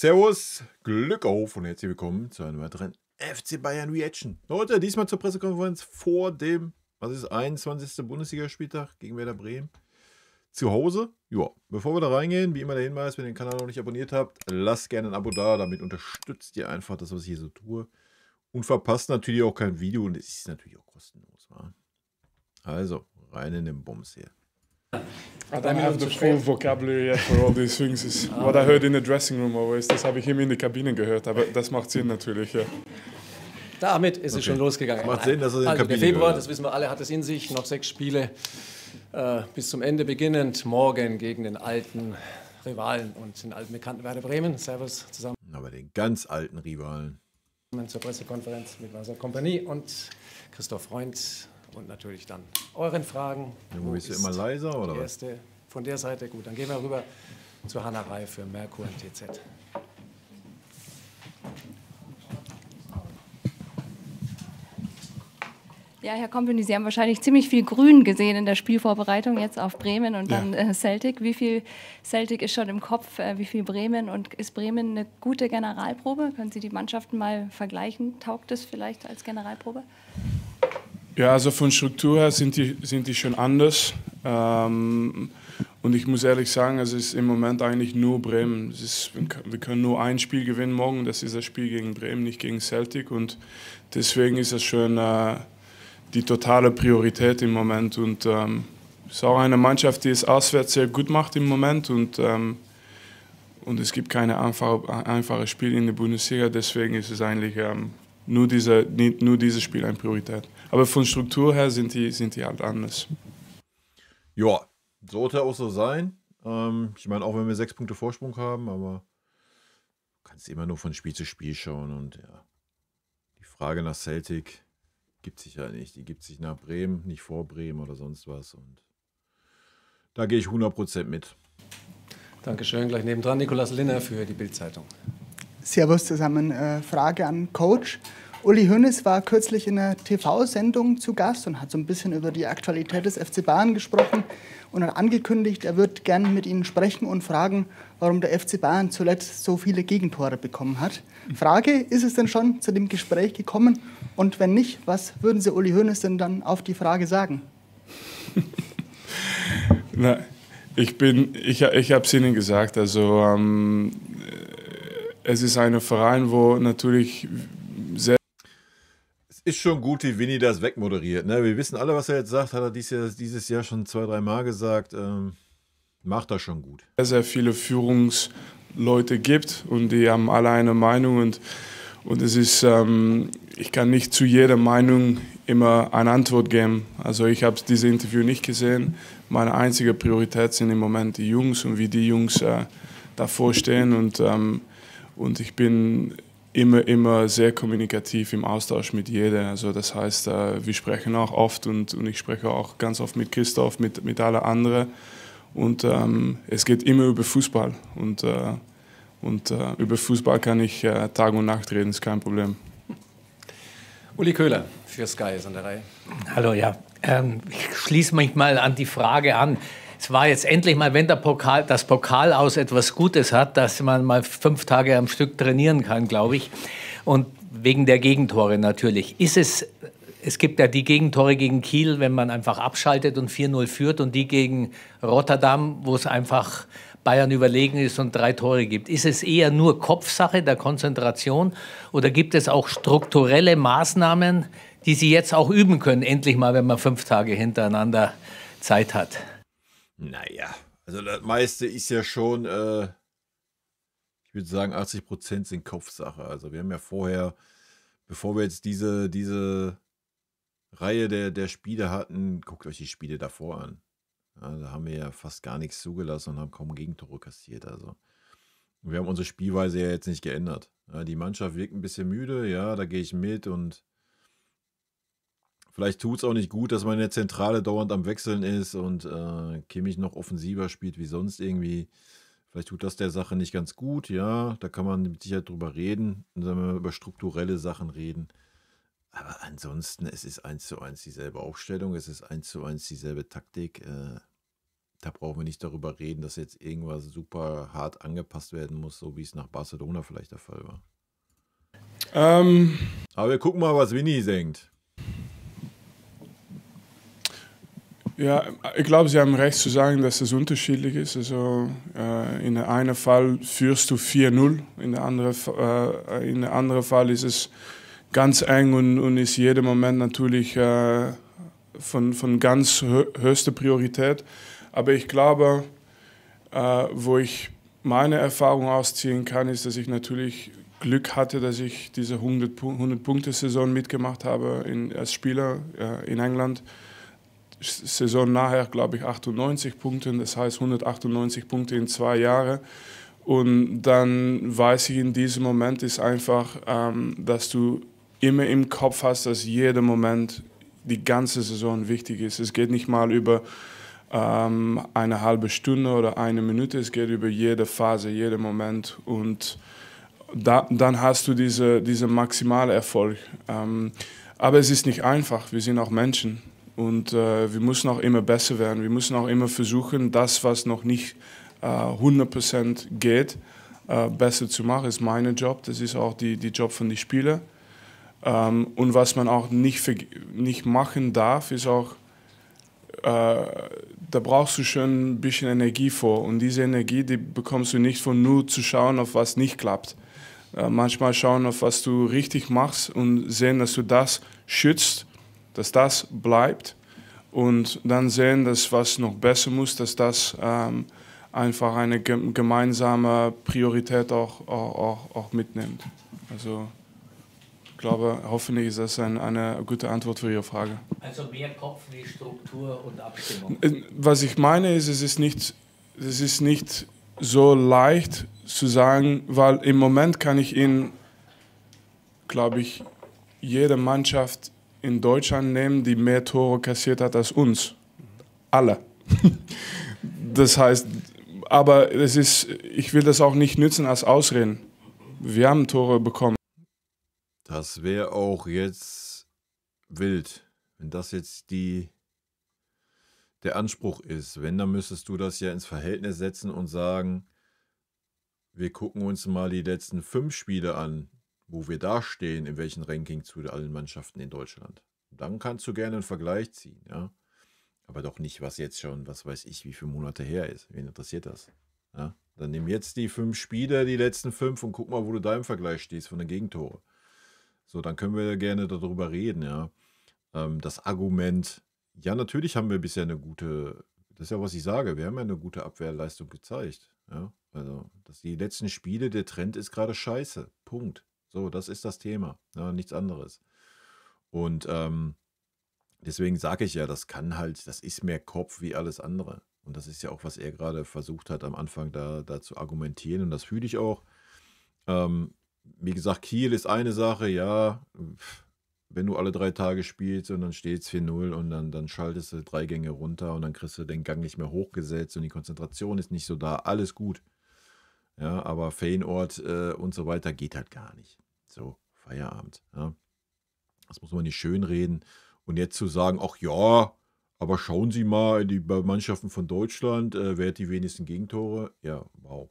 Servus, Glück auf und herzlich willkommen zu einer weiteren FC Bayern Reaction. Heute diesmal zur Pressekonferenz vor dem, 21. Bundesligaspieltag gegen Werder Bremen. Zu Hause. Ja, bevor wir da reingehen, wie immer der Hinweis, wenn ihr den Kanal noch nicht abonniert habt, lasst gerne ein Abo da, damit unterstützt ihr einfach das, was ich hier so tue. Und verpasst natürlich auch kein Video und es ist natürlich auch kostenlos. Wa? Also, rein in den Bums hier. I don't have the full vocabulary yet for all these things. It's what I heard in the dressing room always. Das habe ich immer in der Kabine gehört, aber das macht Sinn natürlich, ja. Damit ist es schon losgegangen. Macht Sinn, dass er in der Kabine der Februar, gehört. das wissen wir alle, hat es in sich. Noch 6 Spiele bis zum Ende beginnend. Morgen gegen den alten Rivalen und den alten Bekannten Werder Bremen. Servus zusammen Aber den ganz alten Rivalen. zur Pressekonferenz mit Wasser Kompanie und Christoph Freund. Und natürlich dann euren Fragen. Wo bist du immer leiser oder was? Erste von der Seite. Gut, dann gehen wir rüber zu Hannah Rey für Merkur und TZ. Ja, Herr Kompany, Sie haben wahrscheinlich ziemlich viel Grün gesehen in der Spielvorbereitung jetzt auf Bremen und dann Celtic. Wie viel Celtic ist schon im Kopf, wie viel Bremen und ist Bremen eine gute Generalprobe? Können Sie die Mannschaften mal vergleichen? Taugt es vielleicht als Generalprobe? Ja, also von Struktur her sind die schon anders. Und ich muss ehrlich sagen, es ist im Moment eigentlich nur Bremen. Wir können nur ein Spiel gewinnen morgen, das ist das Spiel gegen Bremen, nicht gegen Celtic. Und deswegen ist es schon die totale Priorität im Moment. Und es ist auch eine Mannschaft, die es auswärts sehr gut macht im Moment. Und es gibt keine einfache Spiel in der Bundesliga, deswegen ist es eigentlich nur dieses Spiel eine Priorität. Aber von Struktur her sind die halt anders. Ja, sollte auch so sein. Ich meine, auch wenn wir 6 Punkte Vorsprung haben, aber du kannst immer nur von Spiel zu Spiel schauen. Und ja, die Frage nach Celtic gibt sich ja nicht. Die gibt sich nach Bremen, nicht vor Bremen oder sonst was. Und da gehe ich 100% mit. Dankeschön. Gleich nebendran Nikolaus Linner für die Bild-Zeitung. Servus zusammen. Frage an Coach. Uli Hoeneß war kürzlich in einer TV-Sendung zu Gast und hat so ein bisschen über die Aktualität des FC Bayern gesprochen und hat angekündigt, er wird gern mit Ihnen sprechen und fragen, warum der FC Bayern zuletzt so viele Gegentore bekommen hat. Frage, ist es denn schon zu dem Gespräch gekommen? Und wenn nicht, was würden Sie Uli Hoeneß denn dann auf die Frage sagen? Na, ich habe es Ihnen gesagt, also es ist ein Verein, wo natürlich sehr... Es ist schon gut, wie Winnie das wegmoderiert. Ne? Wir wissen alle, was er jetzt sagt, hat er dieses Jahr schon 2-3 Mal gesagt. Macht das schon gut. Sehr viele Führungsleute gibt und die haben alle eine Meinung und es ist, ich kann nicht zu jeder Meinung immer eine Antwort geben. Also ich habe dieses Interview nicht gesehen. Meine einzige Priorität sind im Moment die Jungs und wie die Jungs davor stehen und ich bin immer sehr kommunikativ im Austausch mit jedem. Also das heißt, wir sprechen auch oft und ich spreche auch ganz oft mit Christoph, mit allen anderen. Und es geht immer über Fußball. Und über Fußball kann ich Tag und Nacht reden, ist kein Problem. Uli Köhler für Sky ist an der Reihe. Hallo, ja. Ich schließe mich mal an die Frage an. Es war jetzt endlich mal, wenn das Pokal aus etwas Gutes hat, dass man mal 5 Tage am Stück trainieren kann, glaube ich. Und wegen der Gegentore natürlich. Es gibt ja die Gegentore gegen Kiel, wenn man einfach abschaltet und 4-0 führt und die gegen Rotterdam, wo es einfach Bayern überlegen ist und 3 Tore gibt. Ist es eher nur Kopfsache der Konzentration oder gibt es auch strukturelle Maßnahmen, die Sie jetzt auch üben können, endlich mal, wenn man 5 Tage hintereinander Zeit hat? Naja, also das meiste ist ja schon, ich würde sagen 80% sind Kopfsache. Also wir haben ja vorher, bevor wir jetzt diese Reihe der Spiele hatten, guckt euch die Spiele davor an. Ja, da haben wir ja fast gar nichts zugelassen und haben kaum Gegentore kassiert. Also wir haben unsere Spielweise ja jetzt nicht geändert. Ja, die Mannschaft wirkt ein bisschen müde, ja, da gehe ich mit und vielleicht tut es auch nicht gut, dass man in der Zentrale dauernd am Wechseln ist und Kimmich noch offensiver spielt wie sonst irgendwie. Vielleicht tut das der Sache nicht ganz gut, ja, da kann man mit Sicherheit drüber reden und dann wir über strukturelle Sachen reden. Aber ansonsten, es ist 1:1 dieselbe Aufstellung, es ist 1:1 dieselbe Taktik. Da brauchen wir nicht darüber reden, dass jetzt irgendwas super hart angepasst werden muss, so wie es nach Barcelona vielleicht der Fall war. Aber wir gucken mal, was Vinny denkt. Ja, ich glaube, Sie haben recht zu sagen, dass es unterschiedlich ist. Also in der einen Fall führst du 4-0, in der anderen Fall ist es ganz eng und ist jeder Moment natürlich von ganz höchster Priorität. Aber ich glaube, wo ich meine Erfahrung ausziehen kann, ist, dass ich natürlich Glück hatte, dass ich diese 100-Punkte-Saison mitgemacht habe als Spieler in England. Saison nachher, glaube ich, 98 Punkte, das heißt 198 Punkte in 2 Jahren. Und dann weiß ich, in diesem Moment ist einfach, dass du immer im Kopf hast, dass jeder Moment, die ganze Saison wichtig ist. Es geht nicht mal über eine halbe Stunde oder eine Minute, es geht über jede Phase, jeden Moment. Und dann hast du diese maximale Erfolg. Aber es ist nicht einfach, wir sind auch Menschen. Und wir müssen auch immer besser werden. Wir müssen auch immer versuchen, das, was noch nicht 100% geht, besser zu machen. Das ist mein Job, das ist auch die Job von den Spielern. Und was man auch nicht machen darf, ist auch, da brauchst du schon ein bisschen Energie vor. Und diese Energie, die bekommst du nicht von nur zu schauen, auf was nicht klappt. Manchmal schauen, auf was du richtig machst und sehen, dass du das schützt, dass das bleibt und dann sehen, dass was noch besser muss, dass das einfach eine gemeinsame Priorität auch mitnimmt. Also ich glaube, hoffentlich ist das eine gute Antwort für Ihre Frage. Also mehr Kopf wie Struktur und Abstimmung. Was ich meine ist, es ist nicht so leicht zu sagen, weil im Moment kann ich Ihnen, glaube ich, jede Mannschaft in Deutschland nehmen, die mehr Tore kassiert hat als uns. Alle. Das heißt, aber ich will das auch nicht nutzen als Ausreden. Wir haben Tore bekommen. Das wäre auch jetzt wild, wenn das jetzt der Anspruch ist. Wenn, dann müsstest du das ja ins Verhältnis setzen und sagen, wir gucken uns mal die letzten 5 Spiele an, wo wir da stehen, in welchem Ranking zu allen Mannschaften in Deutschland. Dann kannst du gerne einen Vergleich ziehen, ja. Aber doch nicht, was jetzt schon, was weiß ich, wie viele Monate her ist. Wen interessiert das? Ja? Dann nimm jetzt die 5 Spiele, die letzten 5 und guck mal, wo du da im Vergleich stehst von den Gegentore. So, dann können wir gerne darüber reden, ja. Das Argument, ja, natürlich haben wir bisher eine gute, das ist ja, was ich sage, wir haben ja eine gute Abwehrleistung gezeigt, ja. Also, dass die letzten Spiele, der Trend ist gerade scheiße. Punkt. So, das ist das Thema, ja, nichts anderes. Und deswegen sage ich ja, das ist mehr Kopf wie alles andere. Und das ist ja auch, was er gerade versucht hat, am Anfang da zu argumentieren. Und das fühle ich auch. Wie gesagt, Kiel ist eine Sache, ja, wenn du alle 3 Tage spielst und dann steht es 4-0 und dann schaltest du 3 Gänge runter und dann kriegst du den Gang nicht mehr hochgesetzt und die Konzentration ist nicht so da, alles gut. Ja, aber Feyenoord und so weiter geht halt gar nicht. So, Feierabend. Ja. Das muss man nicht schönreden. Und jetzt zu sagen, ach ja, aber schauen Sie mal in die Mannschaften von Deutschland, wer hat die wenigsten Gegentore? Ja, wow.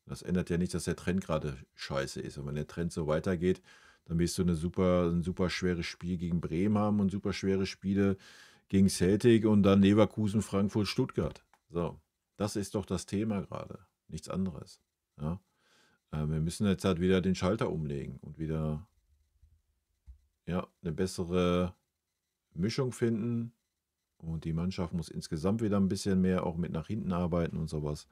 Das ändert ja nicht, dass der Trend gerade scheiße ist. Und wenn der Trend so weitergeht, dann wirst du ein super schweres Spiel gegen Bremen haben und super schwere Spiele gegen Celtic und dann Leverkusen, Frankfurt, Stuttgart. So, das ist doch das Thema gerade. Nichts anderes. Ja? Wir müssen jetzt halt wieder den Schalter umlegen und wieder eine bessere Mischung finden. Und die Mannschaft muss insgesamt wieder ein bisschen mehr auch mit nach hinten arbeiten und sowas.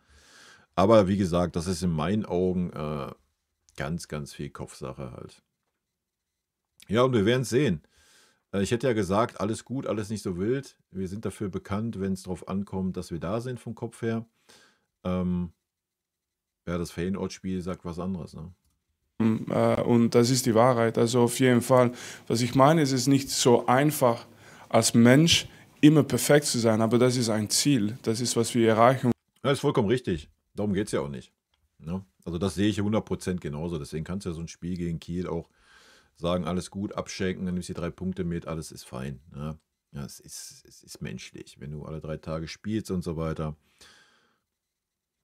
Aber wie gesagt, das ist in meinen Augen ganz, ganz viel Kopfsache halt. Ja, und wir werden es sehen. Ich hätte ja gesagt, alles gut, alles nicht so wild. Wir sind dafür bekannt, wenn es darauf ankommt, dass wir da sind vom Kopf her. Das Feyenoord-Spiel sagt was anderes, ne? Und das ist die Wahrheit. Also auf jeden Fall. Was ich meine, es ist nicht so einfach, als Mensch immer perfekt zu sein, aber das ist ein Ziel. Das ist, was wir erreichen. Ja, ist vollkommen richtig. Darum geht es ja auch nicht. Ne? Also das sehe ich 100% genauso. Deswegen kannst du ja so ein Spiel gegen Kiel auch sagen, alles gut, abschenken, dann nimmst du die 3 Punkte mit, alles ist fein. Ja? Ja, es ist menschlich, wenn du alle 3 Tage spielst und so weiter.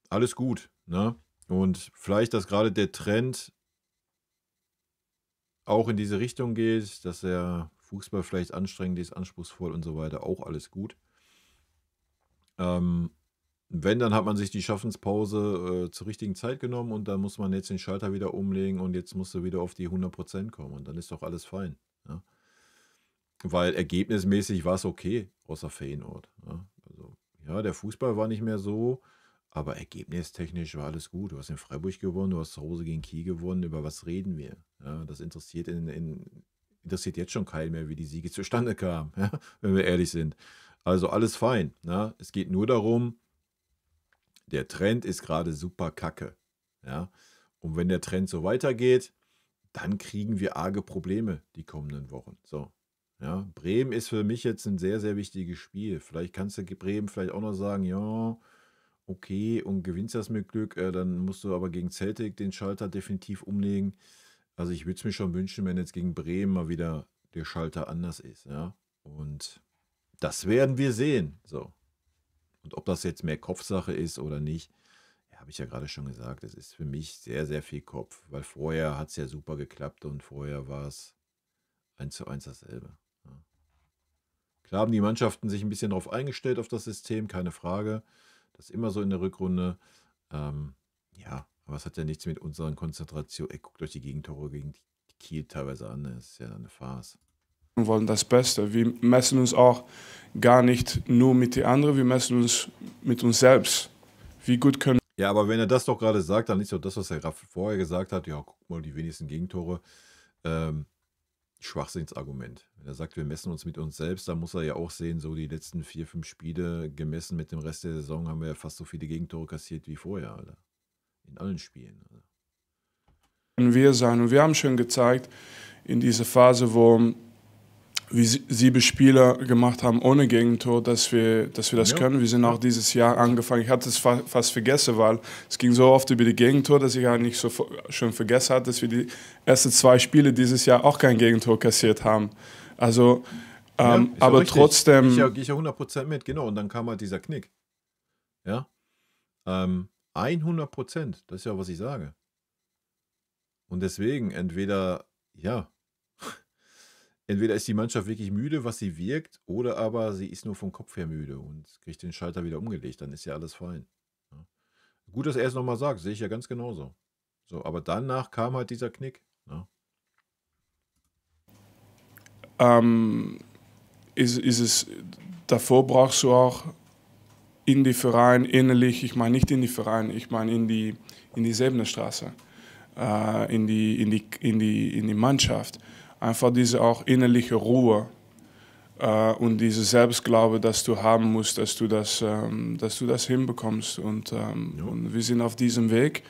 Alles gut, ne? Und vielleicht, dass gerade der Trend auch in diese Richtung geht, dass der Fußball vielleicht anstrengend ist, anspruchsvoll und so weiter, auch alles gut. Ähm, Wenn, dann hat man sich die Schaffenspause zur richtigen Zeit genommen und dann muss man jetzt den Schalter wieder umlegen und jetzt musst du wieder auf die 100% kommen und dann ist doch alles fein. Ja? Weil ergebnismäßig war es okay, außer Feyenoord. Ja? Also, ja, der Fußball war nicht mehr so, aber ergebnistechnisch war alles gut. Du hast in Freiburg gewonnen, du hast zu Hause gegen Kiel gewonnen. Über was reden wir? Ja, das interessiert interessiert jetzt schon keinen mehr, wie die Siege zustande kamen, ja, wenn wir ehrlich sind. Also alles fein. Ja. Es geht nur darum, der Trend ist gerade super kacke. Ja. Und wenn der Trend so weitergeht, dann kriegen wir arge Probleme die kommenden Wochen. So. Ja. Bremen ist für mich jetzt ein sehr, sehr wichtiges Spiel. Vielleicht kannst du Bremen vielleicht auch noch sagen, ja, okay, und gewinnst das mit Glück, dann musst du aber gegen Celtic den Schalter definitiv umlegen. Also ich würde es mir schon wünschen, wenn jetzt gegen Bremen mal wieder der Schalter anders ist, ja. Und das werden wir sehen. So. Und ob das jetzt mehr Kopfsache ist oder nicht, ja, habe ich ja gerade schon gesagt, es ist für mich sehr, sehr viel Kopf, weil vorher hat es ja super geklappt und vorher war es 1:1 dasselbe. Ja. Klar haben die Mannschaften sich ein bisschen darauf eingestellt, auf das System, keine Frage. Das ist immer so in der Rückrunde. Ja, aber es hat ja nichts mit unserer Konzentration. Ey, guckt euch die Gegentore gegen die Kiel teilweise an. Das ist ja eine Farce. Wir wollen das Beste. Wir messen uns auch gar nicht nur mit den anderen, wir messen uns mit uns selbst. Wie gut können Ja, aber wenn er das doch gerade sagt, dann ist doch das, was er gerade vorher gesagt hat. Ja, guck mal, die wenigsten Gegentore. Schwachsinnsargument. Wenn er sagt, wir messen uns mit uns selbst, dann muss er ja auch sehen, so die letzten 4, 5 Spiele gemessen mit dem Rest der Saison haben wir ja fast so viele Gegentore kassiert wie vorher, Alter. In allen Spielen. Alter. wir sein? Und wir haben schon gezeigt, in dieser Phase, wo wir 7 Spieler gemacht haben ohne Gegentor, dass wir das Ja. können. Wir sind auch dieses Jahr angefangen. Ich hatte es fast vergessen, weil es ging so oft über die Gegentor, dass ich eigentlich so schon vergessen hatte, dass wir die ersten 2 Spiele dieses Jahr auch kein Gegentor kassiert haben. Also, Ja, ist ja aber richtig. trotzdem. Gehe ich ja 100% mit, genau. Und dann kam halt dieser Knick. Ja. 100%. Das ist ja, was ich sage. Und deswegen, entweder ist die Mannschaft wirklich müde, was sie wirkt, oder aber sie ist nur vom Kopf her müde und kriegt den Schalter wieder umgelegt. Dann ist ja alles fein. Ja. Gut, dass er es nochmal sagt, sehe ich ja ganz genauso. So, aber danach kam halt dieser Knick. Ja. Ist es, davor brauchst du auch in die Verein innerlich, ich meine nicht in die Verein, ich meine in die Sebenerstraße, in die Mannschaft. Einfach diese auch innerliche Ruhe und diese Selbstglaube, dass du haben musst, dass du das hinbekommst. Und wir sind auf diesem Weg.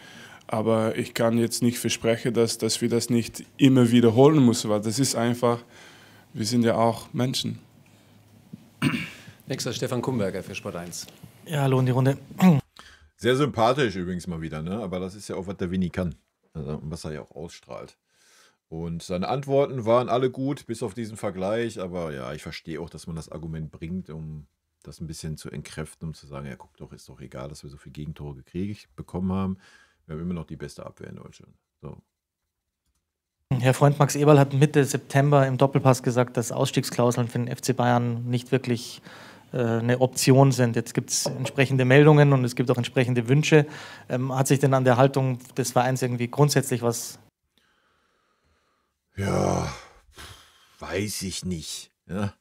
Aber ich kann jetzt nicht versprechen, dass wir das nicht immer wiederholen müssen, weil das ist einfach, wir sind ja auch Menschen. Nächster Stefan Kumberger für Sport 1. Ja, hallo in die Runde. Sehr sympathisch übrigens mal wieder, ne? Aber das ist ja auch, was der Winnie kann. Also, was er ja auch ausstrahlt. Und seine Antworten waren alle gut, bis auf diesen Vergleich. Aber ja, ich verstehe auch, dass man das Argument bringt, um das ein bisschen zu entkräften, um zu sagen, ja, guck doch, ist doch egal, dass wir so viele Gegentore bekommen haben. Wir haben immer noch die beste Abwehr in Deutschland. So. Herr Freund Max Eberl hat Mitte September im Doppelpass gesagt, dass Ausstiegsklauseln für den FC Bayern nicht wirklich eine Option sind. Jetzt gibt es entsprechende Meldungen und es gibt auch entsprechende Wünsche. Hat sich denn an der Haltung des Vereins irgendwie grundsätzlich was... Ja, weiß ich nicht. Ja.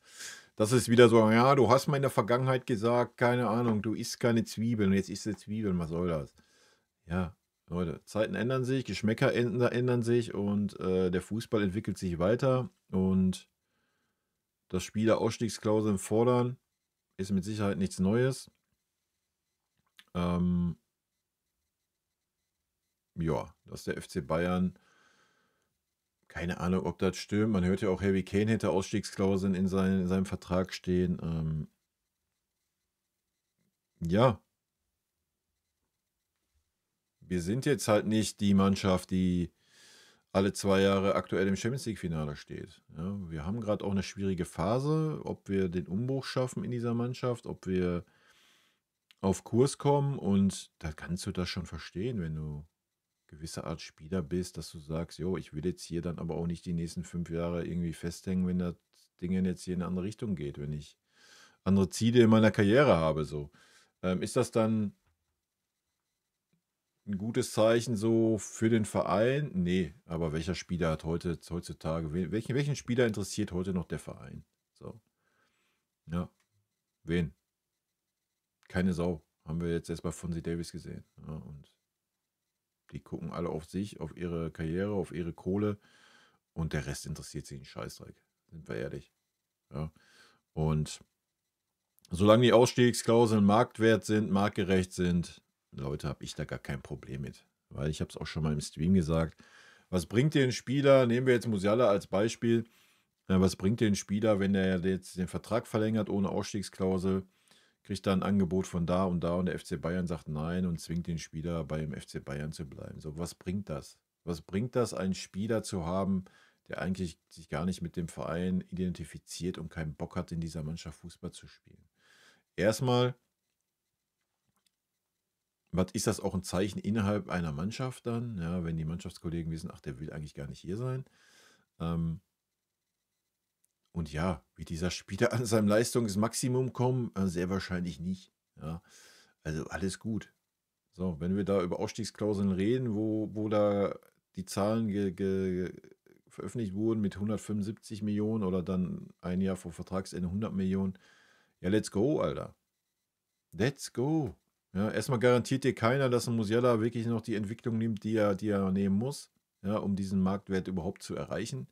Das ist wieder so, ja, du hast mal in der Vergangenheit gesagt, keine Ahnung, du isst keine Zwiebeln, jetzt isst du Zwiebeln, was soll das? Ja, Leute, Zeiten ändern sich, Geschmäcker ändern sich und der Fußball entwickelt sich weiter und dass Spieler Ausstiegsklauseln fordern, ist mit Sicherheit nichts Neues. Ja, dass der FC Bayern, keine Ahnung, ob das stimmt. Man hört ja auch, Harry Kane hätte Ausstiegsklauseln in seinem Vertrag stehen. Ja. Wir sind jetzt halt nicht die Mannschaft, die alle 2 Jahre aktuell im Champions League-Finale steht. Ja, wir haben gerade auch eine schwierige Phase, ob wir den Umbruch schaffen in dieser Mannschaft, ob wir auf Kurs kommen, und da kannst du das schon verstehen, wenn du gewisse Art Spieler bist, dass du sagst, jo, ich will jetzt hier dann aber auch nicht die nächsten 5 Jahre irgendwie festhängen, wenn das Ding jetzt hier in eine andere Richtung geht, wenn ich andere Ziele in meiner Karriere habe. So. Ist das dann ein gutes Zeichen so für den Verein? Nee, aber welcher Spieler hat heutzutage, welchen Spieler interessiert heute noch der Verein? So. Ja, wen? Keine Sau. Haben wir jetzt erst bei Fonzie Davies gesehen. Ja, und die gucken alle auf sich, auf ihre Karriere, auf ihre Kohle, und der Rest interessiert sie einen Scheißdreck. Sind wir ehrlich. Ja. Und solange die Ausstiegsklauseln marktwert sind, marktgerecht sind, Leute, habe ich da gar kein Problem mit. Weil ich habe es auch schon mal im Stream gesagt. Was bringt dir ein Spieler, nehmen wir jetzt Musiala als Beispiel, was bringt dir ein Spieler, wenn der jetzt den Vertrag verlängert ohne Ausstiegsklausel, kriegt da ein Angebot von da, und der FC Bayern sagt nein und zwingt den Spieler beim FC Bayern zu bleiben. So, was bringt das? Was bringt das, einen Spieler zu haben, der eigentlich sich gar nicht mit dem Verein identifiziert und keinen Bock hat, in dieser Mannschaft Fußball zu spielen? Erstmal, was ist das auch ein Zeichen innerhalb einer Mannschaft dann? Ja, wenn die Mannschaftskollegen wissen, ach, der will eigentlich gar nicht hier sein. Und ja, wie dieser Spieler an seinem Leistungsmaximum kommen, sehr wahrscheinlich nicht. Ja, also alles gut. So, wenn wir da über Ausstiegsklauseln reden, wo da die Zahlen veröffentlicht wurden mit 175 Millionen oder dann ein Jahr vor Vertragsende 100 Millionen, ja, let's go, Alter. Let's go. Ja, erstmal garantiert dir keiner, dass ein Musiala wirklich noch die Entwicklung nimmt, die er nehmen muss, ja, um diesen Marktwert überhaupt zu erreichen.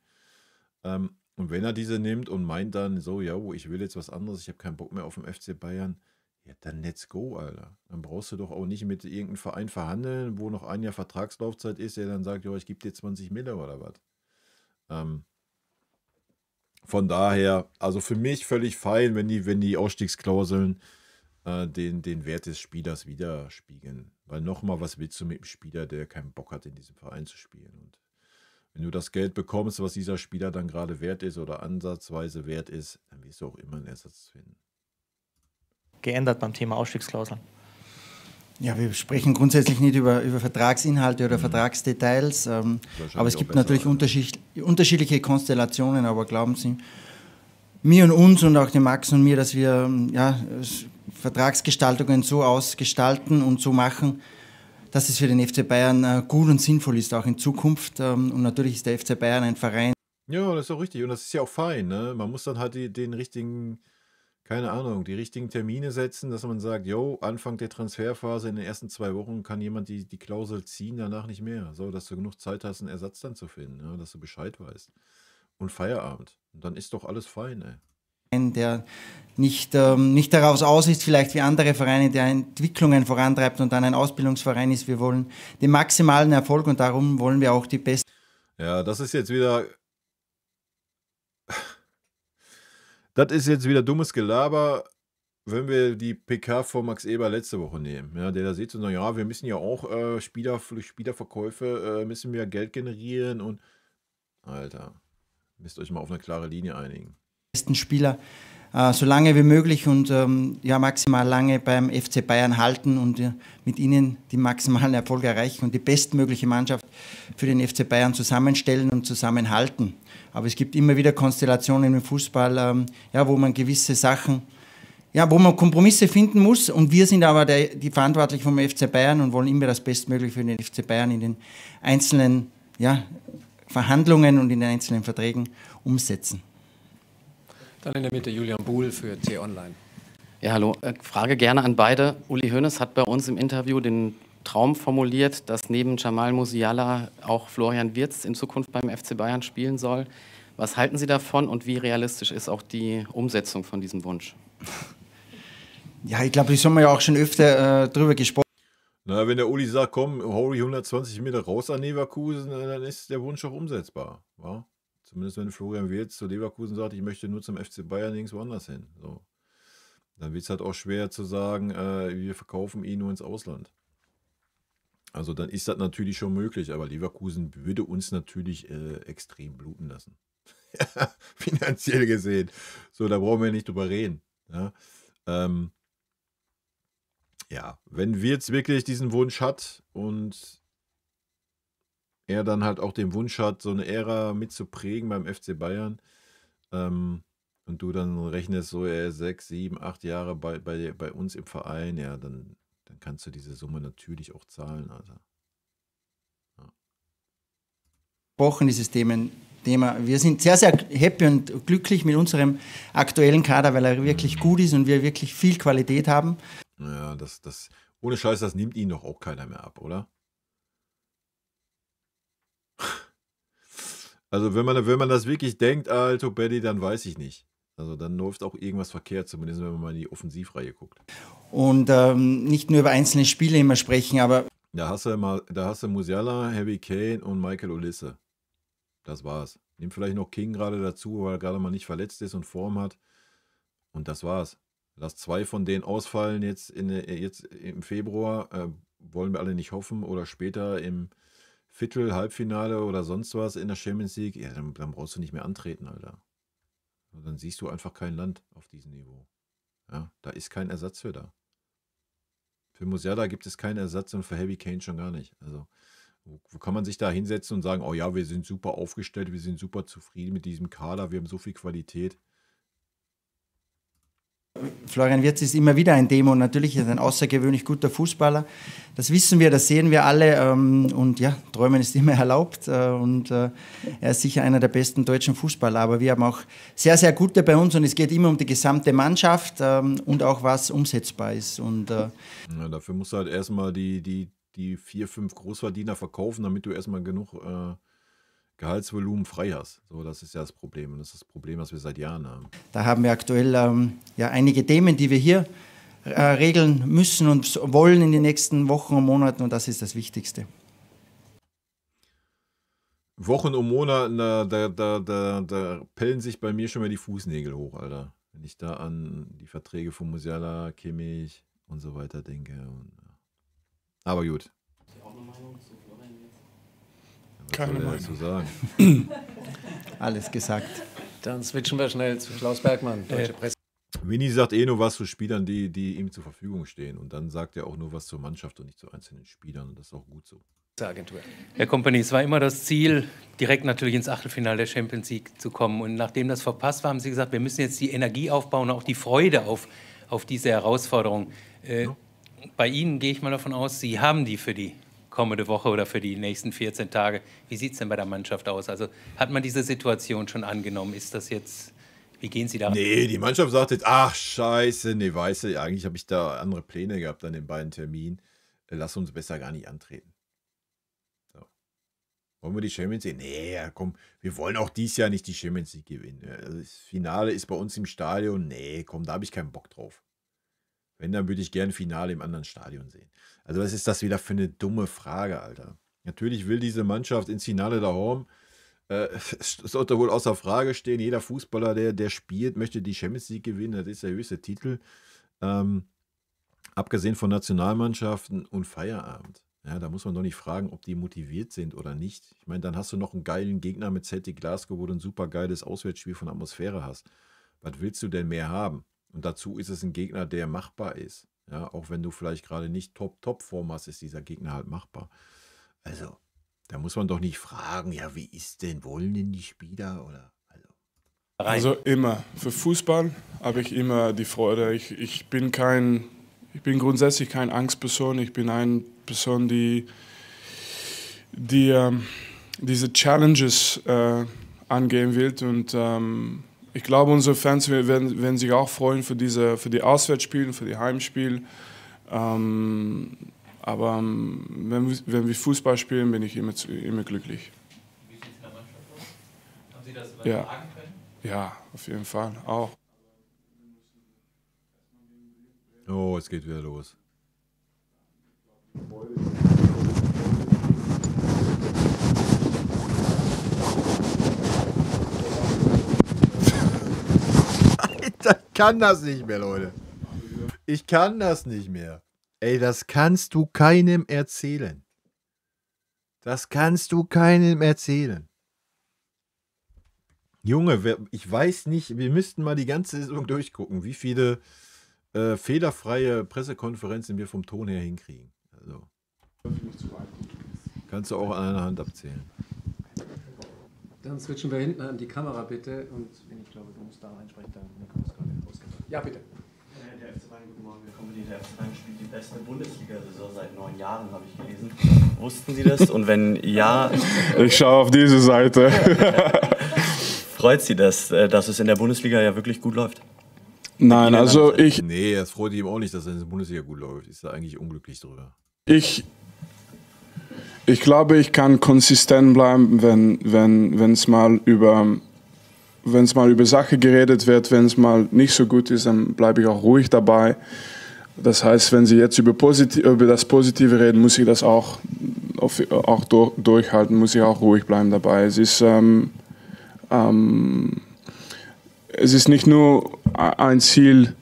Und wenn er diese nimmt und meint dann so, ja, ich will jetzt was anderes, ich habe keinen Bock mehr auf den FC Bayern, ja, dann let's go, Alter. Dann brauchst du doch auch nicht mit irgendeinem Verein verhandeln, wo noch ein Jahr Vertragslaufzeit ist, der dann sagt, ja, ich gebe dir 20 Mille oder was. Von daher, also für mich völlig fein, wenn die Ausstiegsklauseln den Wert des Spielers widerspiegeln. Weil nochmal, was willst du mit einem Spieler, der keinen Bock hat, in diesem Verein zu spielen? Und wenn du das Geld bekommst, was dieser Spieler dann gerade wert ist oder ansatzweise wert ist, dann wirst du auch immer einen Ersatz finden. Geändert beim Thema Ausstiegsklauseln? Ja, wir sprechen grundsätzlich nicht über Vertragsinhalte oder Vertragsdetails, aber es gibt natürlich unterschiedliche Konstellationen, aber glauben Sie mir und uns und auch dem Max und mir, dass wir Vertragsgestaltungen so ausgestalten und so machen, dass es für den FC Bayern gut und sinnvoll ist, auch in Zukunft. Und natürlich ist der FC Bayern ein Verein. Ja, das ist auch richtig und das ist ja auch fein. Ne? Man muss dann halt den richtigen, keine Ahnung, die richtigen Termine setzen, dass man sagt, jo, Anfang der Transferphase in den ersten 2 Wochen kann jemand die Klausel ziehen, danach nicht mehr. So, dass du genug Zeit hast, einen Ersatz dann zu finden, ja? Dass du Bescheid weißt. Und Feierabend. Und dann ist doch alles fein, ey. Der nicht daraus aus ist, vielleicht wie andere Vereine, der Entwicklungen vorantreibt und dann ein Ausbildungsverein ist. Wir wollen den maximalen Erfolg und darum wollen wir auch die besten. Ja, das ist jetzt wieder dummes Gelaber, wenn wir die PK von Max Eber letzte Woche nehmen. Ja, der da sitzt und sagt, ja, wir müssen ja auch Spielerverkäufe, müssen wir Geld generieren und Alter, müsst euch mal auf eine klare Linie einigen. Besten Spieler so lange wie möglich und maximal lange beim FC Bayern halten und mit ihnen die maximalen Erfolge erreichen und die bestmögliche Mannschaft für den FC Bayern zusammenstellen und zusammenhalten. Aber es gibt immer wieder Konstellationen im Fußball, wo man gewisse Sachen, wo man Kompromisse finden muss und wir sind aber die Verantwortlichen vom FC Bayern und wollen immer das Bestmögliche für den FC Bayern in den einzelnen Verhandlungen und in den einzelnen Verträgen umsetzen. Dann in der Mitte Julian Buhl für T-Online. Ja, hallo. Frage gerne an beide. Uli Hoeneß hat bei uns im Interview den Traum formuliert, dass neben Jamal Musiala auch Florian Wirtz in Zukunft beim FC Bayern spielen soll. Was halten Sie davon und wie realistisch ist auch die Umsetzung von diesem Wunsch? Ja, ich glaube, das haben wir ja auch schon öfter drüber gesprochen. Na, wenn der Uli sagt, komm, hau die 120 Meter raus an Leverkusen, dann ist der Wunsch auch umsetzbar. Ja? Zumindest wenn Florian Wirtz zu Leverkusen sagt, ich möchte nur zum FC Bayern, nirgendwo anders hin. So. Dann wird es halt auch schwer zu sagen, wir verkaufen ihn nur ins Ausland. Also dann ist das natürlich schon möglich, aber Leverkusen würde uns natürlich extrem bluten lassen. Finanziell gesehen. So, da brauchen wir nicht drüber reden. Ja, ja, wenn Wirtz wirklich diesen Wunsch hat und er dann halt auch den Wunsch hat, so eine Ära mitzuprägen beim FC Bayern, und du dann rechnest so, er ist 6, 7, 8 Jahre bei uns im Verein, ja, dann kannst du diese Summe natürlich auch zahlen, Alter. Dieses Thema. Wir sind sehr, sehr happy und glücklich mit unserem aktuellen Kader, weil er wirklich gut ist und wir wirklich viel Qualität haben. Ja, das ohne Scheiß, das nimmt ihn doch auch keiner mehr ab, oder? Also wenn man das wirklich denkt, Alto Betty, dann weiß ich nicht. Also dann läuft auch irgendwas verkehrt, zumindest wenn man mal in die Offensivreihe guckt. Und nicht nur über einzelne Spiele immer sprechen, aber Da hast du Musiala, Harry Kane und Michael Olise. Das war's. Nimm vielleicht noch King gerade dazu, weil er gerade mal nicht verletzt ist und Form hat. Und das war's. Lass 2 von denen ausfallen jetzt im Februar. Wollen wir alle nicht hoffen. Oder später im Viertel, Halbfinale oder sonst was in der Champions League. Ja, dann brauchst du nicht mehr antreten, Alter. Und dann siehst du einfach kein Land auf diesem Niveau. Ja, da ist kein Ersatz für da. Für Musiala gibt es keinen Ersatz und für Harry Kane schon gar nicht. Also, wo kann man sich da hinsetzen und sagen, oh ja, wir sind super aufgestellt, wir sind super zufrieden mit diesem Kader, wir haben so viel Qualität. Florian Wirtz ist immer wieder ein Thema und natürlich ist er ein außergewöhnlich guter Fußballer. Das wissen wir, das sehen wir alle und ja, träumen ist immer erlaubt und er ist sicher einer der besten deutschen Fußballer, aber wir haben auch sehr, sehr gute bei uns und es geht immer um die gesamte Mannschaft und auch was umsetzbar ist. Und, ja, dafür musst du halt erstmal die 4, 5 Großverdiener verkaufen, damit du erstmal genug Gehaltsvolumen frei hast. So, das ist ja das Problem. Und das ist das Problem, was wir seit Jahren haben. Da haben wir aktuell ja einige Themen, die wir hier regeln müssen und wollen in den nächsten Wochen und Monaten. Und das ist das Wichtigste. Wochen und Monaten, da pellen sich bei mir schon mal die Fußnägel hoch, Alter. Wenn ich da an die Verträge von Musiala, Kimmich und so weiter denke. Aber gut. Keine Meinung zu sagen. Alles gesagt. Dann switchen wir schnell zu Klaus Bergmann, Deutsche Presse. Winnie sagt nur was zu Spielern, die ihm zur Verfügung stehen. Und dann sagt er auch nur was zur Mannschaft und nicht zu einzelnen Spielern. Und das ist auch gut so. Agentur. Herr Kompany, es war immer das Ziel, direkt natürlich ins Achtelfinale der Champions League zu kommen. Und nachdem das verpasst war, haben Sie gesagt, wir müssen jetzt die Energie aufbauen und auch die Freude auf diese Herausforderung. Bei Ihnen gehe ich mal davon aus, Sie haben die für die kommende Woche oder für die nächsten 14 Tage. Wie sieht es denn bei der Mannschaft aus? Also hat man diese Situation schon angenommen? Ist das jetzt, wie gehen Sie da? Nee, die Mannschaft sagt jetzt, ach scheiße, nee, weißt du, eigentlich habe ich da andere Pläne gehabt an den beiden Terminen. Lass uns besser gar nicht antreten. So. Wollen wir die Champions League? Nee, ja, komm, wir wollen auch dieses Jahr nicht die Champions League gewinnen. Das Finale ist bei uns im Stadion. Nee, komm, da habe ich keinen Bock drauf. Wenn, dann würde ich gerne Finale im anderen Stadion sehen. Also was ist das wieder für eine dumme Frage, Alter? Natürlich will diese Mannschaft ins Finale da Horn. Es sollte wohl außer Frage stehen, jeder Fußballer, der spielt, möchte die Champions League gewinnen. Das ist der höchste Titel. Abgesehen von Nationalmannschaften und Feierabend. Ja, da muss man doch nicht fragen, ob die motiviert sind oder nicht. Ich meine, dann hast du noch einen geilen Gegner mit Celtic Glasgow, wo du ein super geiles Auswärtsspiel von Atmosphäre hast. Was willst du denn mehr haben? Und dazu ist es ein Gegner, der machbar ist. Ja, auch wenn du vielleicht gerade nicht Top-Form hast, ist dieser Gegner halt machbar. Also, da muss man doch nicht fragen, ja, wie ist denn, wollen denn die Spieler oder? Also immer. Für Fußball habe ich immer die Freude. Ich bin grundsätzlich keine Angstperson. Ich bin eine Person, die diese Challenges angehen will. Und ich glaube, unsere Fans werden sich auch freuen für die Auswärtsspiele, für die Heimspiele. Aber wenn wir Fußball spielen, bin ich immer glücklich. Wie sieht es in der Mannschaft aus? Haben Sie das übertragen können? Ja, auf jeden Fall, auch. Oh, es geht wieder los. Ich kann das nicht mehr, Leute. Ich kann das nicht mehr. Ey, das kannst du keinem erzählen. Das kannst du keinem erzählen. Junge, ich weiß nicht, wir müssten mal die ganze Saison durchgucken, wie viele fehlerfreie Pressekonferenzen wir vom Ton her hinkriegen. Also, kannst du auch an einer Hand abzählen. Dann switchen wir hinten an die Kamera bitte. Und ich glaube, du musst da reinsprechen, dann Nico ist gerade rausgekommen. Ja, bitte. Der FC Bayern, guten Morgen, Herr Kompany. Der FC Bayern spielt die beste Bundesliga-Saison seit 9 Jahren, habe ich gelesen. Wussten Sie das? Und wenn ja... Ich schaue auf diese Seite. Freut Sie das, dass es in der Bundesliga ja wirklich gut läuft? Nein, also ich... Nee, das freut ihm auch nicht, dass er in der Bundesliga gut läuft. Ist da eigentlich unglücklich drüber. Ich glaube, ich kann konsistent bleiben, wenn es mal über Sache geredet wird, wenn es mal nicht so gut ist, dann bleibe ich auch ruhig dabei. Das heißt, wenn Sie jetzt über das Positive reden, muss ich das auch durchhalten, muss ich auch ruhig bleiben dabei. Es ist nicht nur ein Ziel,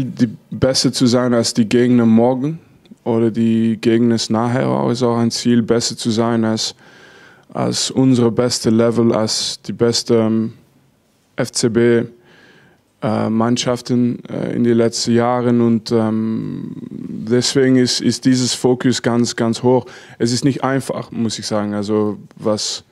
die besser zu sein als die Gegner morgen oder die Gegner nachher, aber es ist auch ein Ziel, besser zu sein als unsere beste Level, als die beste FCB-Mannschaften in den letzten Jahren. Und deswegen ist dieses Fokus ganz, ganz hoch. Es ist nicht einfach, muss ich sagen. Also was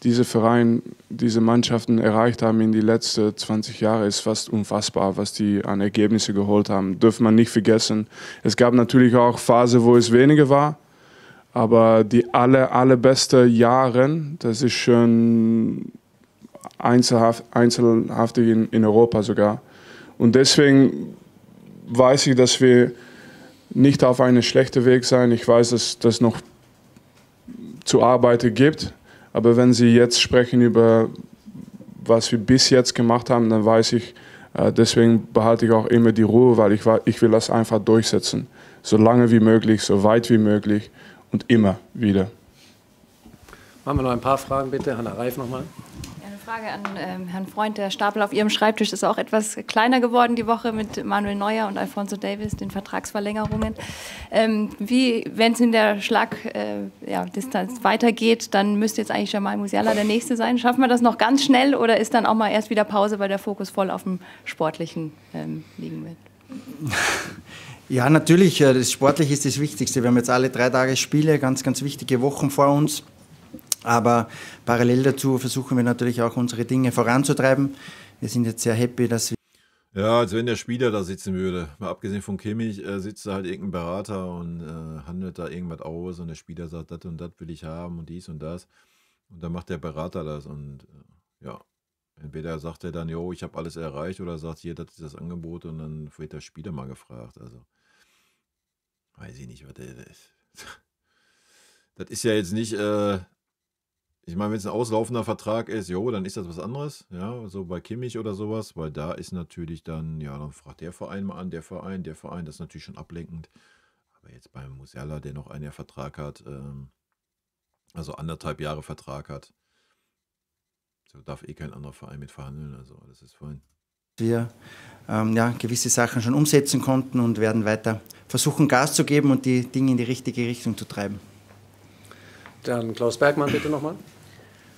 diese Vereine, diese Mannschaften erreicht haben in den letzten 20 Jahren, ist fast unfassbar, was die an Ergebnisse geholt haben. Dürfen man nicht vergessen. Es gab natürlich auch Phasen, wo es weniger war. Aber die allerbeste Jahre, das ist schon einzelhaftig in Europa sogar. Und deswegen weiß ich, dass wir nicht auf einem schlechten Weg sind. Ich weiß, dass das noch zu arbeiten gibt. Aber wenn Sie jetzt sprechen über, was wir bis jetzt gemacht haben, dann weiß ich, deswegen behalte ich auch immer die Ruhe, weil ich will das einfach durchsetzen. So lange wie möglich, so weit wie möglich und immer wieder. Machen wir noch ein paar Fragen, bitte. Hanna Reif nochmal. Eine Frage an Herrn Freund. Der Stapel auf Ihrem Schreibtisch ist auch etwas kleiner geworden die Woche mit Manuel Neuer und Alphonso Davies, den Vertragsverlängerungen. Wenn es in der Schlagdistanz weitergeht, dann müsste jetzt eigentlich Jamal Musiala der Nächste sein. Schaffen wir das noch ganz schnell oder ist dann auch mal erst wieder Pause, weil der Fokus voll auf dem Sportlichen liegen wird? Ja, natürlich, das Sportliche ist das Wichtigste. Wir haben jetzt alle 3 Tage Spiele, ganz, ganz wichtige Wochen vor uns. Aber parallel dazu versuchen wir natürlich auch unsere Dinge voranzutreiben. Wir sind jetzt sehr happy, dass wir... Ja, als wenn der Spieler da sitzen würde. Mal abgesehen von Kimmich sitzt da halt irgendein Berater und handelt da irgendwas aus und der Spieler sagt, das und das will ich haben und dies und das. Und dann macht der Berater das und ja, entweder sagt er dann, jo, ich habe alles erreicht oder sagt, hier, das ist das Angebot und dann wird der Spieler mal gefragt. Also, weiß ich nicht, was der ist. Das ist ja jetzt nicht... Ich meine, wenn es ein auslaufender Vertrag ist, jo, dann ist das was anderes, ja, so bei Kimmich oder sowas, weil da ist natürlich dann, ja, dann fragt der Verein mal an, der Verein, das ist natürlich schon ablenkend. Aber jetzt beim Musiala, der noch ein Jahr Vertrag hat, also 1,5 Jahre Vertrag hat, so darf eh kein anderer Verein mit verhandeln, also das ist fein. Wir gewisse Sachen schon umsetzen konnten und werden weiter versuchen, Gas zu geben und die Dinge in die richtige Richtung zu treiben. Dann Klaus Bergmann bitte nochmal.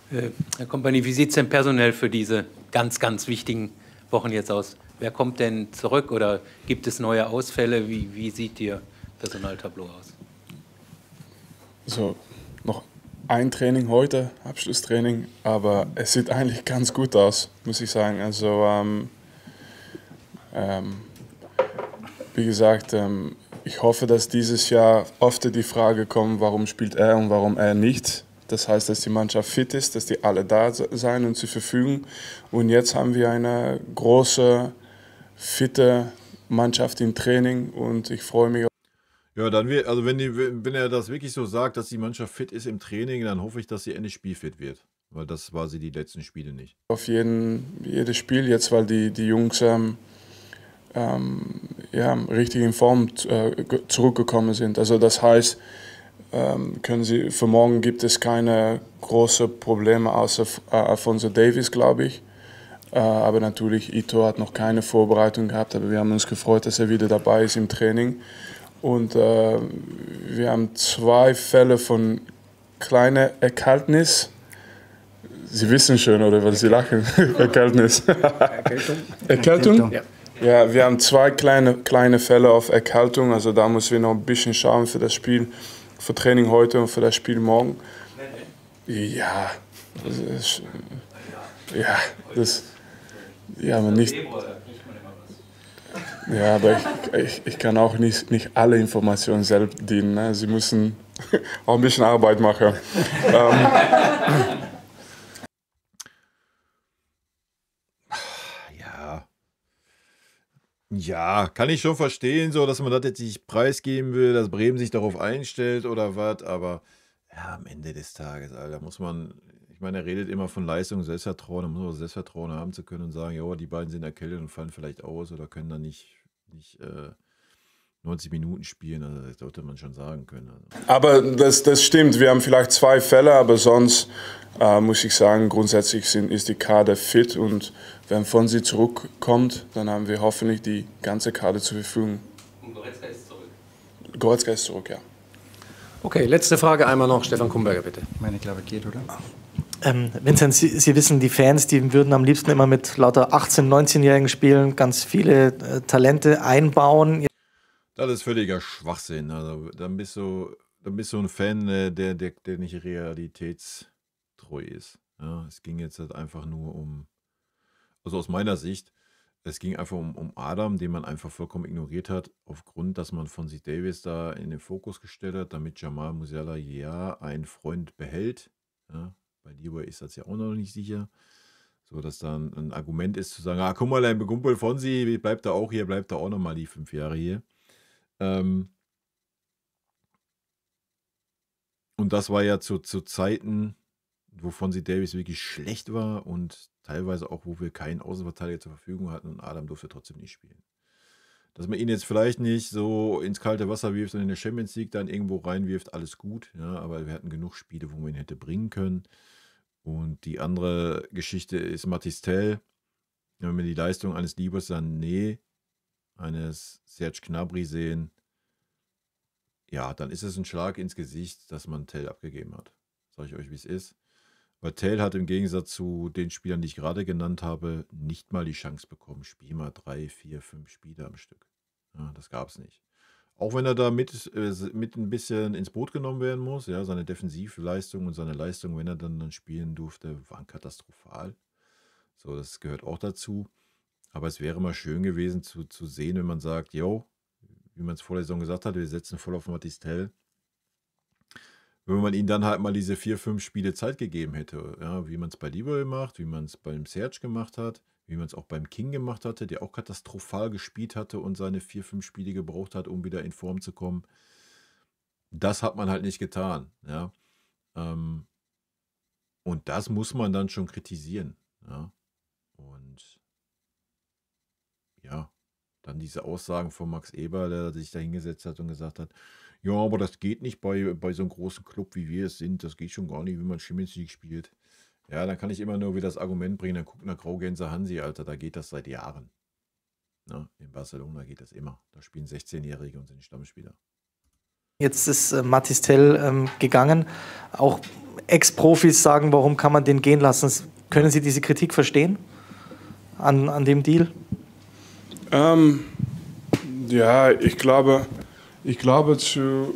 Herr Kompany, wie sieht es denn personell für diese ganz, ganz wichtigen Wochen jetzt aus? Wer kommt denn zurück oder gibt es neue Ausfälle? Wie sieht Ihr Personaltableau aus? So, noch ein Training heute, Abschlusstraining, aber es sieht eigentlich ganz gut aus, muss ich sagen. Also, wie gesagt, ich hoffe, dass dieses Jahr oft die Frage kommt, warum spielt er und warum er nicht. Das heißt, dass die Mannschaft fit ist, dass die alle da sein und zur Verfügung. Und jetzt haben wir eine große, fitte Mannschaft im Training und ich freue mich. Ja, dann also wenn er das wirklich so sagt, dass die Mannschaft fit ist im Training, dann hoffe ich, dass sie endlich spielfit wird. Weil das war sie die letzten Spiele nicht. Auf jedes Spiel jetzt, weil die Jungs richtig in Form zurückgekommen sind. Also das heißt, für morgen gibt es keine großen Probleme außer Alphonso Davies, glaube ich. Aber natürlich, Ito hat noch keine Vorbereitung gehabt, aber wir haben uns gefreut, dass er wieder dabei ist im Training. Und wir haben 2 Fälle von kleiner Erkältnis. Sie wissen schon, oder was Sie lachen? Erkältnis. Erkältung? Ja. Ja, wir haben 2 kleine Fälle auf Erkältung. Also da müssen wir noch ein bisschen schauen für das Spiel, für Training heute und für das Spiel morgen. Ja, aber nicht. Ja, aber ich kann auch nicht alle Informationen selbst dienen. Ne? Sie müssen auch ein bisschen Arbeit machen. Ja, kann ich schon verstehen, so, dass man das jetzt nicht preisgeben will, dass Bremen sich darauf einstellt oder was, aber ja, am Ende des Tages, Alter, muss man, ich meine, er redet immer von Leistung und Selbstvertrauen, da muss man auch Selbstvertrauen haben zu können und sagen, ja, die beiden sind erkältet und fallen vielleicht aus oder können dann nicht 90 Minuten spielen, also das sollte man schon sagen können. Also. Aber das stimmt, wir haben vielleicht 2 Fälle, aber sonst muss ich sagen, grundsätzlich ist die Kader fit und wenn Fonsi zurückkommt, dann haben wir hoffentlich die ganze Kader zur Verfügung. Und Goretzka ist zurück? Goretzka ist zurück, ja. Okay, letzte Frage einmal noch, Stefan Kumberger, bitte. Meine, glaube ich, geht, oder? Vincent, Sie wissen, die Fans, die würden am liebsten immer mit lauter 18-, 19-Jährigen spielen, ganz viele Talente einbauen. Das ist völliger Schwachsinn. Also, dann bist du ein Fan, der nicht realitätstreu ist. Ja, es ging jetzt halt einfach nur um, also aus meiner Sicht, es ging einfach um Adam, den man einfach vollkommen ignoriert hat, aufgrund, dass man Fonzie Davies da in den Fokus gestellt hat, damit Jamal Musiala ja einen Freund behält. Ja, bei Leroy ist das ja auch noch nicht sicher. So, dass dann ein Argument ist zu sagen, guck mal, dein Kumpel Fonzie bleibt da auch hier, bleibt da auch nochmal die 5 Jahre hier. Und das war ja zu Zeiten, wo Fonzie Davies wirklich schlecht war und teilweise auch, wo wir keinen Außenverteidiger zur Verfügung hatten und Adam durfte trotzdem nicht spielen. Dass man ihn jetzt vielleicht nicht so ins kalte Wasser wirft und in der Champions League dann irgendwo reinwirft, alles gut, ja, aber wir hatten genug Spiele, wo man ihn hätte bringen können. Und die andere Geschichte ist Mathys Tel. Wenn wir die Leistung eines Libers Sané, eines Serge Gnabry sehen, ja, dann ist es ein Schlag ins Gesicht, dass man Tel abgegeben hat. Sag ich euch, wie es ist. Weil Tel hat im Gegensatz zu den Spielern, die ich gerade genannt habe, nicht mal die Chance bekommen, spiel mal 3, 4, 5 Spiele am Stück. Ja, das gab es nicht. Auch wenn er da mit ein bisschen ins Boot genommen werden muss, ja, seine Defensivleistung und seine Leistung, wenn er dann spielen durfte, waren katastrophal. So, das gehört auch dazu. Aber es wäre mal schön gewesen zu sehen, wenn man sagt, yo, wie man es vor der Saison gesagt hat, wir setzen voll auf Mathys Tel. Wenn man ihnen dann halt mal diese 4, 5 Spiele Zeit gegeben hätte, ja, wie man es bei Leroy macht, wie man es beim Serge gemacht hat, wie man es auch beim King gemacht hatte, der auch katastrophal gespielt hatte und seine 4, 5 Spiele gebraucht hat, um wieder in Form zu kommen. Das hat man halt nicht getan. Ja. Und das muss man dann schon kritisieren. Ja. Und ja, dann diese Aussagen von Max Eberl, der sich da hingesetzt hat und gesagt hat, ja, aber das geht nicht bei so einem großen Club, wie wir es sind. Das geht schon gar nicht, wie man Champions League spielt. Ja, dann kann ich immer nur wieder das Argument bringen, dann guck nach Graugänse Hansi, Alter, da geht das seit Jahren. Ja, in Barcelona geht das immer. Da spielen 16-Jährige und sind Stammspieler. Jetzt ist Mathys Tel gegangen. Auch Ex-Profis sagen, warum kann man den gehen lassen? Können Sie diese Kritik verstehen an dem Deal? Ja, ich glaube, zu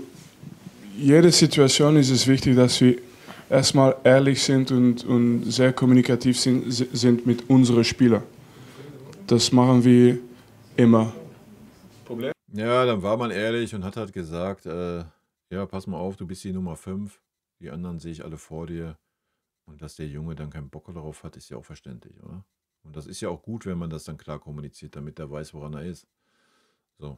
jeder Situation ist es wichtig, dass wir erstmal ehrlich sind und sehr kommunikativ sind mit unseren Spielern. Das machen wir immer. Problem? Ja, dann war man ehrlich und hat halt gesagt, ja, pass mal auf, du bist die Nummer 5, die anderen sehe ich alle vor dir. Und dass der Junge dann keinen Bock darauf hat, ist ja auch verständlich, oder? Und das ist ja auch gut, wenn man das dann klar kommuniziert, damit er weiß, woran er ist. So.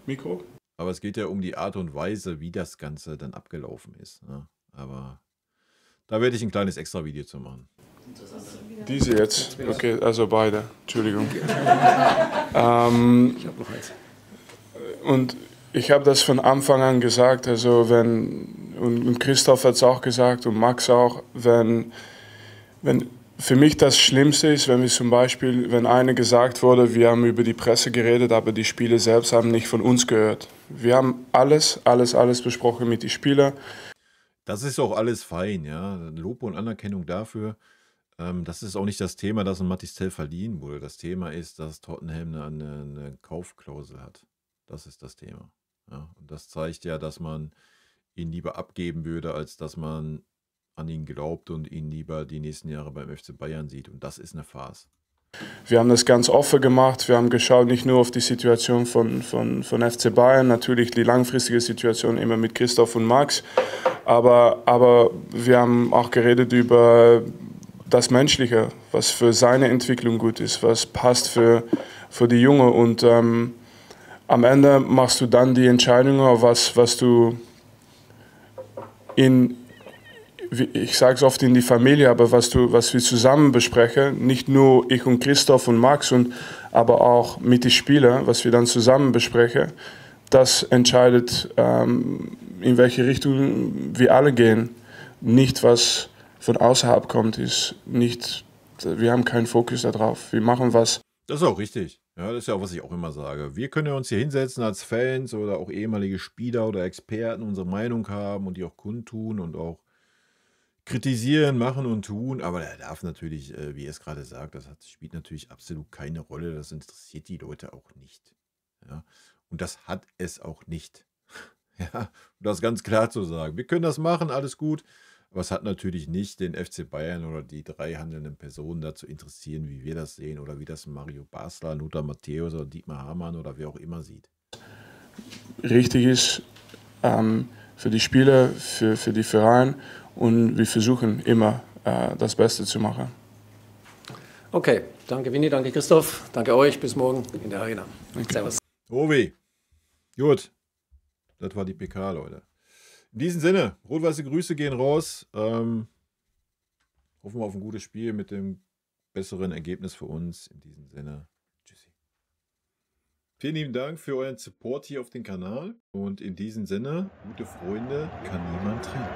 Mikro? Aber es geht ja um die Art und Weise, wie das Ganze dann abgelaufen ist. Ne? Aber da werde ich ein kleines Extra-Video zu machen. Diese jetzt? Okay, also beide. Entschuldigung. Ich habe noch eins. Und ich habe das von Anfang an gesagt, also und Christoph hat es auch gesagt und Max auch, wenn Für mich das Schlimmste ist, wenn wir zum Beispiel, wenn einer gesagt wurde, wir haben über die Presse geredet, aber die Spieler selbst haben nicht von uns gehört. Wir haben alles besprochen mit den Spielern. Das ist auch alles fein, ja. Lob und Anerkennung dafür. Das ist auch nicht das Thema, das an Mathys Tel verliehen wurde. Das Thema ist, dass Tottenham eine Kaufklausel hat. Das ist das Thema. Ja. Und das zeigt ja, dass man ihn lieber abgeben würde, als dass man an ihn glaubt und ihn lieber die nächsten Jahre beim FC Bayern sieht. Und das ist eine Farce. Wir haben das ganz offen gemacht. Wir haben geschaut nicht nur auf die Situation von FC Bayern, natürlich die langfristige Situation immer mit Christoph und Max, aber wir haben auch geredet über das Menschliche, was für seine Entwicklung gut ist, was passt für die Junge. Und am Ende machst du dann die Entscheidung, was du ich sage es oft in die Familie, aber was wir zusammen besprechen, nicht nur ich und Christoph und Max, aber auch mit den Spielern, was wir dann zusammen besprechen, das entscheidet, in welche Richtung wir alle gehen. Nicht, was von außerhalb kommt, wir haben keinen Fokus darauf. Wir machen was. Das ist auch richtig. Ja, das ist ja auch, was ich auch immer sage. Wir können ja uns hier hinsetzen als Fans oder auch ehemalige Spieler oder Experten, unsere Meinung haben und die auch kundtun und auch kritisieren, machen und tun, aber er darf natürlich, wie er es gerade sagt, spielt natürlich absolut keine Rolle, das interessiert die Leute auch nicht. Ja? Und das hat es auch nicht. Ja? Um das ganz klar zu sagen. Wir können das machen, alles gut, aber es hat natürlich nicht den FC Bayern oder die 3 handelnden Personen dazu interessieren, wie wir das sehen oder wie das Mario Basler, Lothar Matthäus oder Dietmar Hamann oder wer auch immer sieht. Richtig ist für die Spieler, für die Vereine. Und wir versuchen immer, das Beste zu machen. Okay, danke Winnie, danke Christoph, danke euch, bis morgen in der Arena. Servus. Obi, gut, das war die PK, Leute. In diesem Sinne, rot-weiße Grüße gehen raus. Hoffen wir auf ein gutes Spiel mit dem besseren Ergebnis für uns. In diesem Sinne, tschüssi. Vielen lieben Dank für euren Support hier auf dem Kanal. Und in diesem Sinne, gute Freunde kann niemand trennen.